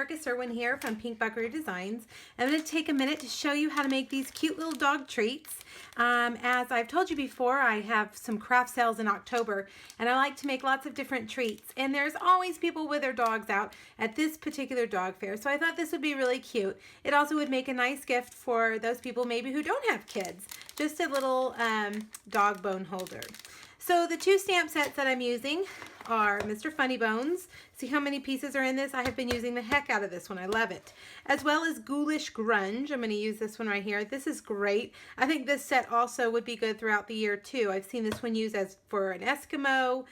Erica Serwin here from Pink Buckaroo Designs. I'm going to take a minute to show you how to make these cute little dog treats. As I've told you before, I have some craft sales in October, and I like to make lots of different treats. And there's always people with their dogs out at this particular dog fair, so I thought this would be really cute. It also would make a nice gift for those people maybe who don't have kids. Just a little dog bone holder. So the two stamp sets that I'm using are Mr. Funny Bones. See how many pieces are in this? I have been using the heck out of this one. I love it. As well as Ghoulish Grunge. I'm going to use this one right here. This is great. I think this set also would be good throughout the year too. I've seen this one used as for an Eskimo,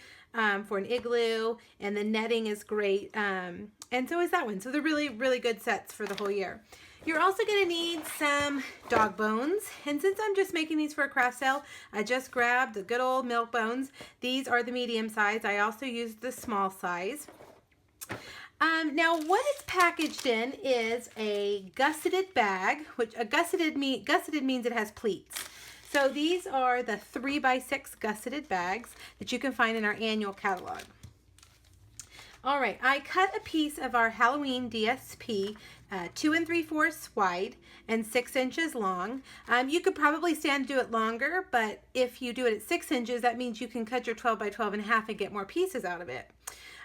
for an igloo, and the netting is great. And so is that one. So they're really, really good sets for the whole year. You're also going to need some dog bones, and since I'm just making these for a craft sale, I just grabbed the good old milk bones. These are the medium size. I also used the small size. Now what it's packaged in is a gusseted bag, which gusseted means it has pleats. So these are the 3x6 gusseted bags that you can find in our annual catalog. All right, I cut a piece of our Halloween DSP 2 3/4 wide and 6 inches long. You could probably stand to do it longer, but if you do it at 6 inches, that means you can cut your 12 by 12 and a half and get more pieces out of it.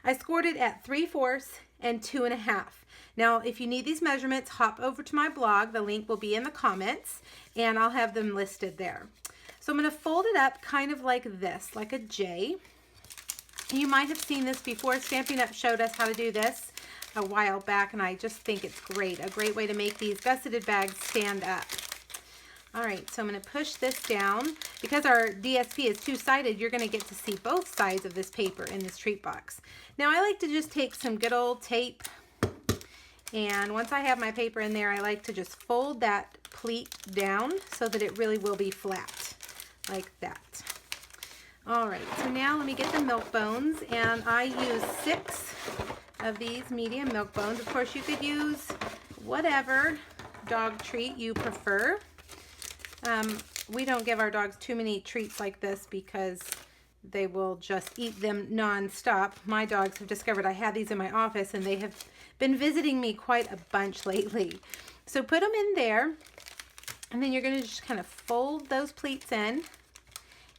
I scored it at 3/4 and 2 1/2. Now, if you need these measurements, hop over to my blog. The link will be in the comments, and I'll have them listed there. So I'm going to fold it up kind of like this, like a J. You might have seen this before. Stampin' Up! Showed us how to do this a while back, and I just think it's great. A great way to make these gusseted bags stand up. All right, so I'm going to push this down. Because our DSP is two-sided, you're going to get to see both sides of this paper in this treat box. Now, I like to just take some good old tape, and once I have my paper in there, I like to just fold that pleat down so that it really will be flat, like that. All right, so now let me get the milk bones, and I use 6 of these medium milk bones. Of course, you could use whatever dog treat you prefer. We don't give our dogs too many treats like this because they will just eat them non-stop. My dogs have discovered I have these in my office, and they have been visiting me quite a bunch lately. So put them in there, and then you're going to just kind of fold those pleats in.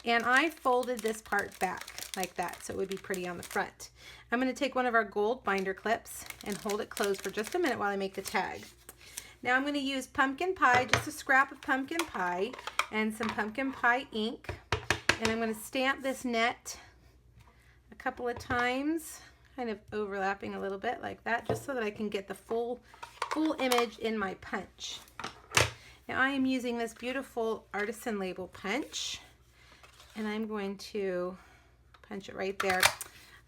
And I folded this part back like that so it would be pretty on the front. I'm going to take one of our gold binder clips and hold it closed for just a minute while I make the tag. Now I'm going to use pumpkin pie, just a scrap of pumpkin pie and some pumpkin pie ink. And I'm going to stamp this net a couple of times, kind of overlapping a little bit like that, just so that I can get the full image in my punch. Now I am using this beautiful artisan label punch, and I'm going to punch it right there.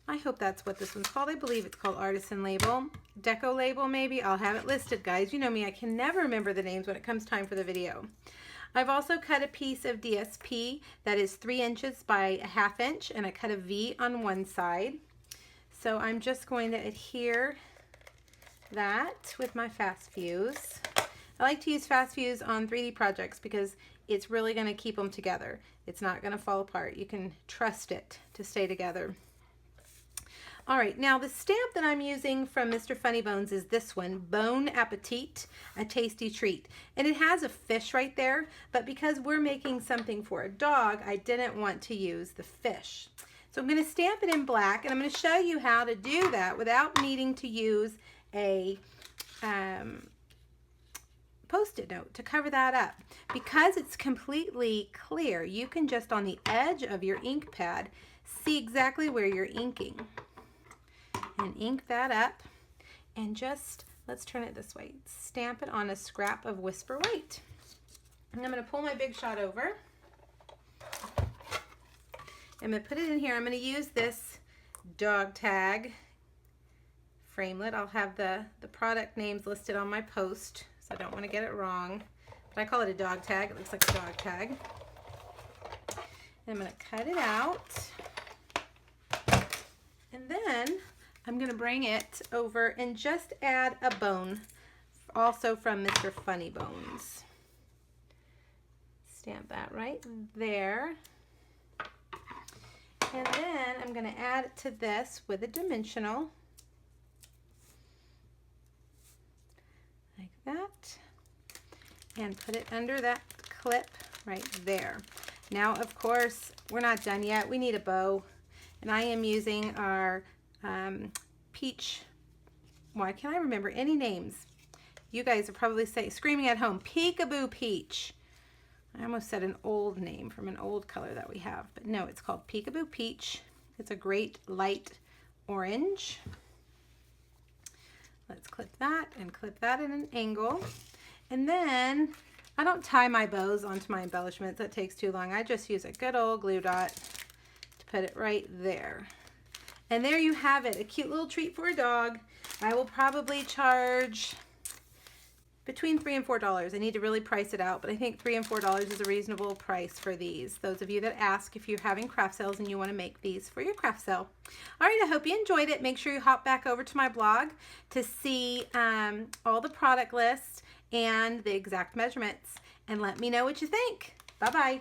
I hope that's what this one's called. I believe it's called Artisan Label. Deco Label, maybe. I'll have it listed, guys. You know me, I can never remember the names when it comes time for the video. I've also cut a piece of DSP that is 3 inches by 1/2 inch, and I cut a V on one side. So I'm just going to adhere that with my Fast Fuse. I like to use Fast Fuse on 3D projects because it's really going to keep them together. It's not going to fall apart. You can trust it to stay together. All right, now the stamp that I'm using from Mr. Funny Bones is this one, Bon Appetit, a tasty treat. And it has a fish right there, but because we're making something for a dog, I didn't want to use the fish. So I'm going to stamp it in black, and I'm going to show you how to do that without needing to use a Post-it note to cover that up. Because it's completely clear, you can just on the edge of your ink pad see exactly where you're inking. And ink that up, and just, let's turn it this way, stamp it on a scrap of Whisper White. And I'm going to pull my Big Shot over. I'm going to put it in here. I'm going to use this dog tag framelit. I'll have the product names listed on my post, so I don't want to get it wrong. But I call it a dog tag. It looks like a dog tag. And I'm going to cut it out. And then I'm going to bring it over and just add a bone, also from Mr. Funny Bones. Stamp that right there. And then I'm going to add it to this with a dimensional. that and put it under that clip right there. Now, of course, we're not done yet. We need a bow, and I am using our peach, why can't I remember any names? You guys are probably screaming at home, Peekaboo Peach. I almost said an old name from an old color that we have, but no, it's called Peekaboo Peach. It's a great light orange. Let's clip that and clip that at an angle. And then I don't tie my bows onto my embellishments. That takes too long. I just use a good old glue dot to put it right there. And there you have it, a cute little treat for a dog. I will probably charge between $3 and $4. I need to really price it out, but I think $3 and $4 is a reasonable price for these. Those of you that ask if you're having craft sales and you want to make these for your craft sale. All right, I hope you enjoyed it. Make sure you hop back over to my blog to see all the product lists and the exact measurements, and let me know what you think. Bye-bye.